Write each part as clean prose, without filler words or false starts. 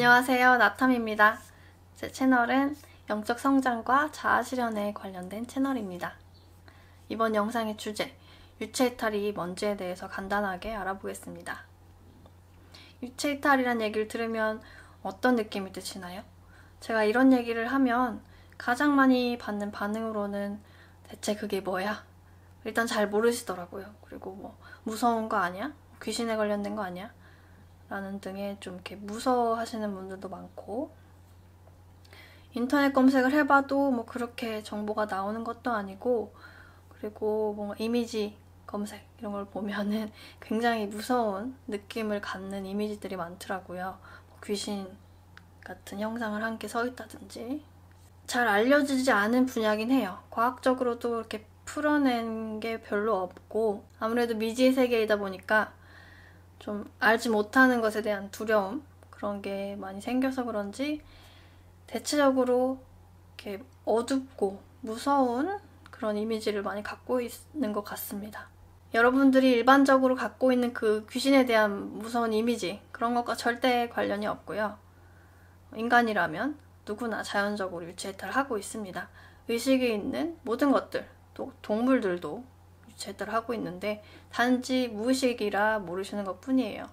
안녕하세요, 나탐입니다. 제 채널은 영적 성장과 자아 실현에 관련된 채널입니다. 이번 영상의 주제, 유체 이탈이 뭔지에 대해서 간단하게 알아보겠습니다. 유체 이탈이란 얘기를 들으면 어떤 느낌이 드시나요? 제가 이런 얘기를 하면 가장 많이 받는 반응으로는 대체 그게 뭐야? 일단 잘 모르시더라고요. 그리고 뭐 무서운 거 아니야? 귀신에 관련된 거 아니야? 라는 등의 좀 이렇게 무서워하시는 분들도 많고, 인터넷 검색을 해봐도 뭐 그렇게 정보가 나오는 것도 아니고, 그리고 뭔가 이미지 검색 이런 걸 보면은 굉장히 무서운 느낌을 갖는 이미지들이 많더라고요. 뭐 귀신 같은 형상을 한 개 서 있다든지. 잘 알려지지 않은 분야긴 해요. 과학적으로도 이렇게 풀어낸 게 별로 없고, 아무래도 미지의 세계이다 보니까 좀 알지 못하는 것에 대한 두려움, 그런 게 많이 생겨서 그런지 대체적으로 이렇게 어둡고 무서운 그런 이미지를 많이 갖고 있는 것 같습니다. 여러분들이 일반적으로 갖고 있는 그 귀신에 대한 무서운 이미지, 그런 것과 절대 관련이 없고요. 인간이라면 누구나 자연적으로 유체 이탈을 하고 있습니다. 의식이 있는 모든 것들, 또 동물들도 유체 이탈을 하고 있는데 단지 무의식이라 모르시는 것 뿐이에요.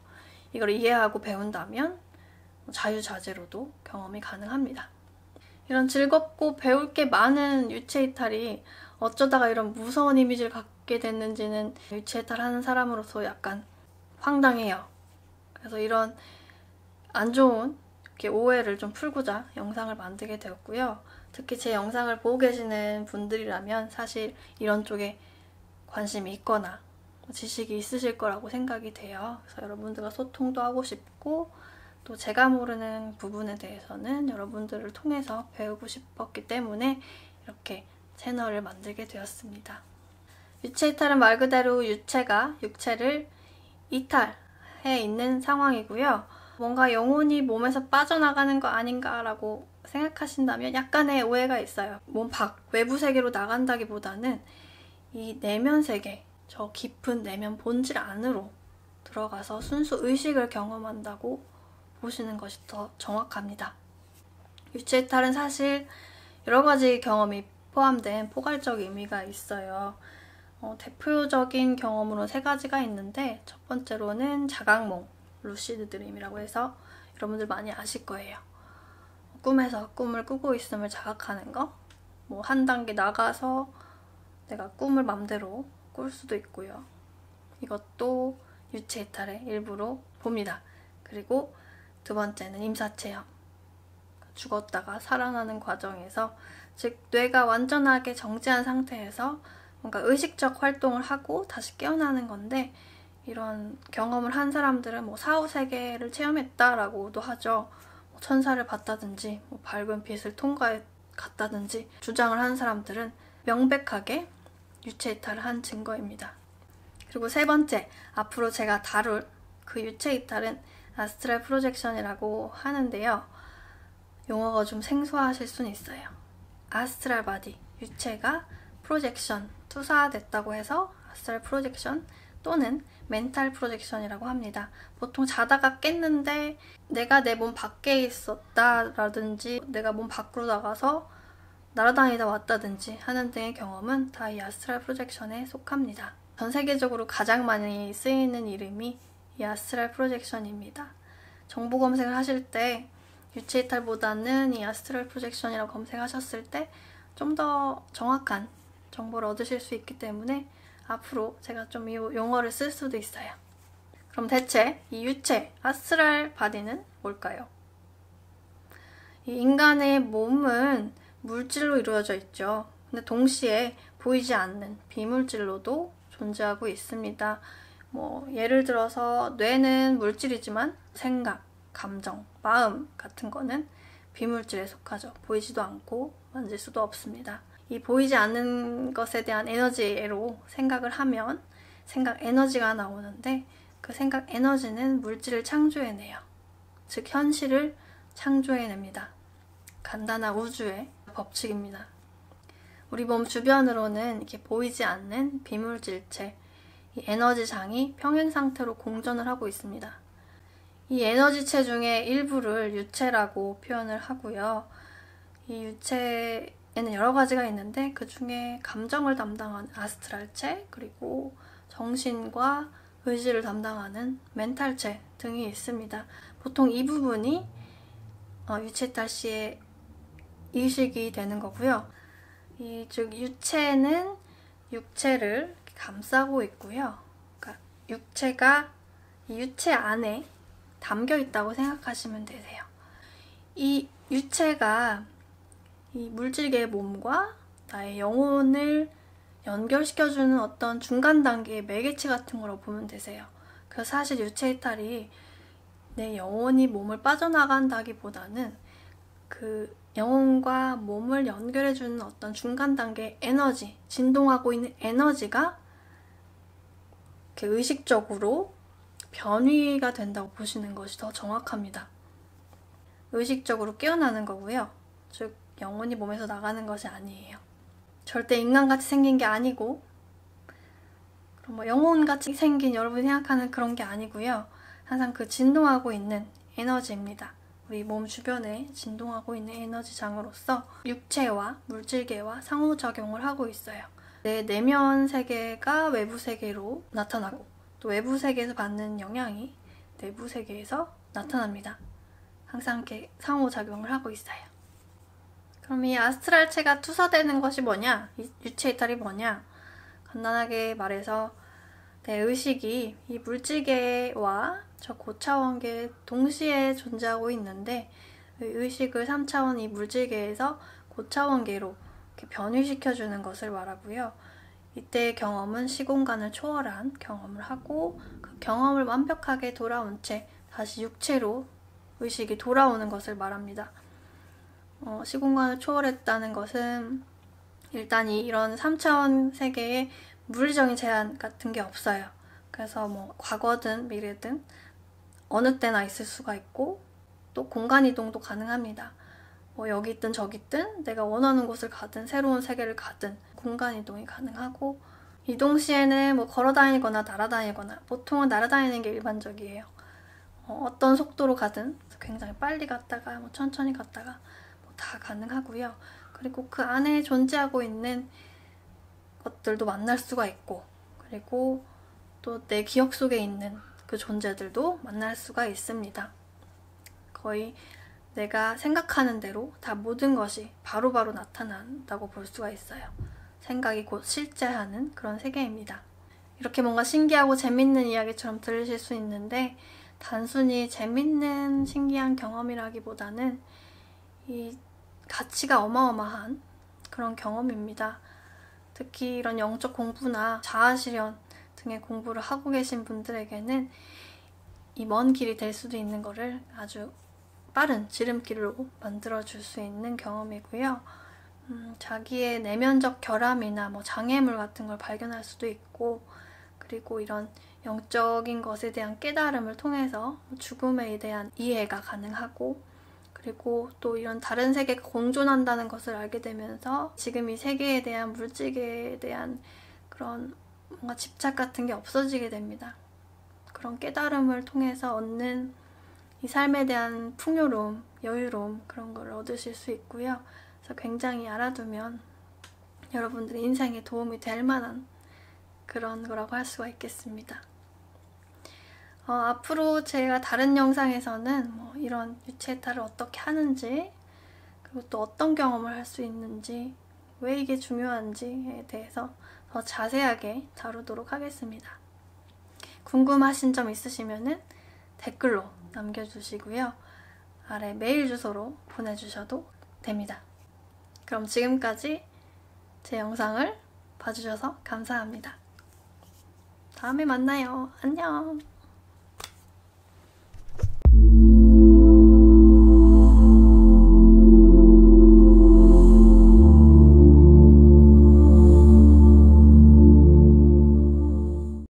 이걸 이해하고 배운다면 자유자재로도 경험이 가능합니다. 이런 즐겁고 배울 게 많은 유체 이탈이 어쩌다가 이런 무서운 이미지를 갖게 됐는지는 유체 이탈하는 사람으로서 약간 황당해요. 그래서 이런 안 좋은 이렇게 오해를 좀 풀고자 영상을 만들게 되었고요. 특히 제 영상을 보고 계시는 분들이라면 사실 이런 쪽에 관심이 있거나 지식이 있으실 거라고 생각이 돼요. 그래서 여러분들과 소통도 하고 싶고, 또 제가 모르는 부분에 대해서는 여러분들을 통해서 배우고 싶었기 때문에 이렇게 채널을 만들게 되었습니다. 유체 이탈은 말 그대로 유체가 육체를 이탈해 있는 상황이고요. 뭔가 영혼이 몸에서 빠져나가는 거 아닌가라고 생각하신다면 약간의 오해가 있어요. 몸 밖, 외부 세계로 나간다기보다는 이 내면 세계, 저 깊은 내면 본질 안으로 들어가서 순수 의식을 경험한다고 보시는 것이 더 정확합니다. 유체 이탈은 사실 여러 가지 경험이 포함된 포괄적 의미가 있어요. 대표적인 경험으로 3가지가 있는데, 첫 번째로는 자각몽, 루시드 드림이라고 해서 여러분들 많이 아실 거예요. 꿈에서 꿈을 꾸고 있음을 자각하는 거, 뭐 한 단계 나가서 내가 꿈을 맘대로 꿀 수도 있고요. 이것도 유체 이탈의 일부로 봅니다. 그리고 두 번째는 임사체험. 죽었다가 살아나는 과정에서, 즉 뇌가 완전하게 정지한 상태에서 뭔가 의식적 활동을 하고 다시 깨어나는 건데, 이런 경험을 한 사람들은 뭐 사후세계를 체험했다라고도 하죠. 뭐 천사를 봤다든지 뭐 밝은 빛을 통과했다든지 주장을 한 사람들은 명백하게 유체 이탈을 한 증거입니다. 그리고 3번째, 앞으로 제가 다룰 그 유체 이탈은 아스트랄 프로젝션이라고 하는데요. 용어가 좀 생소하실 수는 있어요. 아스트랄 바디, 유체가 프로젝션, 투사됐다고 해서 아스트랄 프로젝션 또는 멘탈 프로젝션이라고 합니다. 보통 자다가 깼는데 내가 내 몸 밖에 있었다라든지 내가 몸 밖으로 나가서 날아다니다 왔다든지 하는 등의 경험은 다 이 아스트랄 프로젝션에 속합니다. 전 세계적으로 가장 많이 쓰이는 이름이 이 아스트랄 프로젝션입니다. 정보 검색을 하실 때 유체 이탈보다는 이 아스트랄 프로젝션이라고 검색하셨을 때 좀 더 정확한 정보를 얻으실 수 있기 때문에 앞으로 제가 좀 이 용어를 쓸 수도 있어요. 그럼 대체 이 유체, 아스트랄 바디는 뭘까요? 이 인간의 몸은 물질로 이루어져 있죠. 근데 동시에 보이지 않는 비물질로도 존재하고 있습니다. 뭐 예를 들어서 뇌는 물질이지만 생각, 감정, 마음 같은 거는 비물질에 속하죠. 보이지도 않고 만질 수도 없습니다. 이 보이지 않는 것에 대한 에너지로 생각을 하면 생각 에너지가 나오는데, 그 생각 에너지는 물질을 창조해내요. 즉 현실을 창조해냅니다. 간단한 우주의 법칙입니다. 우리 몸 주변으로는 이렇게 보이지 않는 비물질체, 이 에너지장이 평행 상태로 공전을 하고 있습니다. 이 에너지체 중에 일부를 유체라고 표현을 하고요. 이 유체에는 여러 가지가 있는데 그 중에 감정을 담당하는 아스트랄체, 그리고 정신과 의지를 담당하는 멘탈체 등이 있습니다. 보통 이 부분이 유체이탈시의 의식이 되는 거고요. 즉 유체는 육체를 감싸고 있고요. 그러니까 육체가 이 유체 안에 담겨 있다고 생각하시면 되세요. 이 유체가 이 물질계의 몸과 나의 영혼을 연결시켜주는 어떤 중간 단계의 매개체 같은 거라고 보면 되세요. 그래서 사실 유체이탈이 내 영혼이 몸을 빠져나간다기보다는 그 영혼과 몸을 연결해주는 어떤 중간 단계의 에너지, 진동하고 있는 에너지가 이렇게 의식적으로 변위가 된다고 보시는 것이 더 정확합니다. 의식적으로 깨어나는 거고요. 즉 영혼이 몸에서 나가는 것이 아니에요. 절대 인간같이 생긴 게 아니고 그럼 뭐 영혼같이 생긴 여러분이 생각하는 그런 게 아니고요. 항상 그 진동하고 있는 에너지입니다. 우리 몸 주변에 진동하고 있는 에너지장으로서 육체와 물질계와 상호작용을 하고 있어요. 내 내면 세계가 외부 세계로 나타나고 또 외부 세계에서 받는 영향이 내부 세계에서 나타납니다. 항상 이렇게 상호작용을 하고 있어요. 그럼 이 아스트랄체가 투사되는 것이 뭐냐? 이 유체이탈이 뭐냐? 간단하게 말해서 내 의식이 이 물질계와 저 고차원계에 동시에 존재하고 있는데 의식을 3차원 이 물질계에서 고차원계로 이렇게 변위시켜주는 것을 말하고요. 이때의 경험은 시공간을 초월한 경험을 하고 그 경험을 완벽하게 돌아온 채 다시 육체로 의식이 돌아오는 것을 말합니다. 시공간을 초월했다는 것은 일단 이런 3차원 세계에 물리적인 제한 같은 게 없어요. 그래서 뭐 과거든 미래든 어느 때나 있을 수가 있고 또 공간 이동도 가능합니다. 뭐 여기 있든 저기 있든 내가 원하는 곳을 가든 새로운 세계를 가든 공간 이동이 가능하고 이동 시에는 뭐 걸어 다니거나 날아다니거나 보통은 날아다니는 게 일반적이에요. 어떤 속도로 가든 굉장히 빨리 갔다가 뭐 천천히 갔다가 뭐 다 가능하고요. 그리고 그 안에 존재하고 있는 것들도 만날 수가 있고 그리고 또 내 기억 속에 있는 그 존재들도 만날 수가 있습니다. 거의 내가 생각하는 대로 다 모든 것이 바로바로 나타난다고 볼 수가 있어요. 생각이 곧 실제하는 그런 세계입니다. 이렇게 뭔가 신기하고 재밌는 이야기처럼 들으실 수 있는데 단순히 재밌는 신기한 경험이라기보다는 이 가치가 어마어마한 그런 경험입니다. 특히 이런 영적 공부나 자아실현 등의 공부를 하고 계신 분들에게는 이 먼 길이 될 수도 있는 거를 아주 빠른 지름길로 만들어줄 수 있는 경험이고요. 자기의 내면적 결함이나 뭐 장애물 같은 걸 발견할 수도 있고 그리고 이런 영적인 것에 대한 깨달음을 통해서 죽음에 대한 이해가 가능하고 그리고 또 이런 다른 세계가 공존한다는 것을 알게 되면서 지금 이 세계에 대한 물질계에 대한 그런 뭔가 집착 같은 게 없어지게 됩니다. 그런 깨달음을 통해서 얻는 이 삶에 대한 풍요로움, 여유로움 그런 걸 얻으실 수 있고요. 그래서 굉장히 알아두면 여러분들의 인생에 도움이 될 만한 그런 거라고 할 수가 있겠습니다. 앞으로 제가 다른 영상에서는 뭐 이런 유체이탈을 어떻게 하는지 그리고 또 어떤 경험을 할 수 있는지 왜 이게 중요한지에 대해서 더 자세하게 다루도록 하겠습니다. 궁금하신 점 있으시면은 댓글로 남겨주시고요. 아래 메일 주소로 보내주셔도 됩니다. 그럼 지금까지 제 영상을 봐주셔서 감사합니다. 다음에 만나요. 안녕.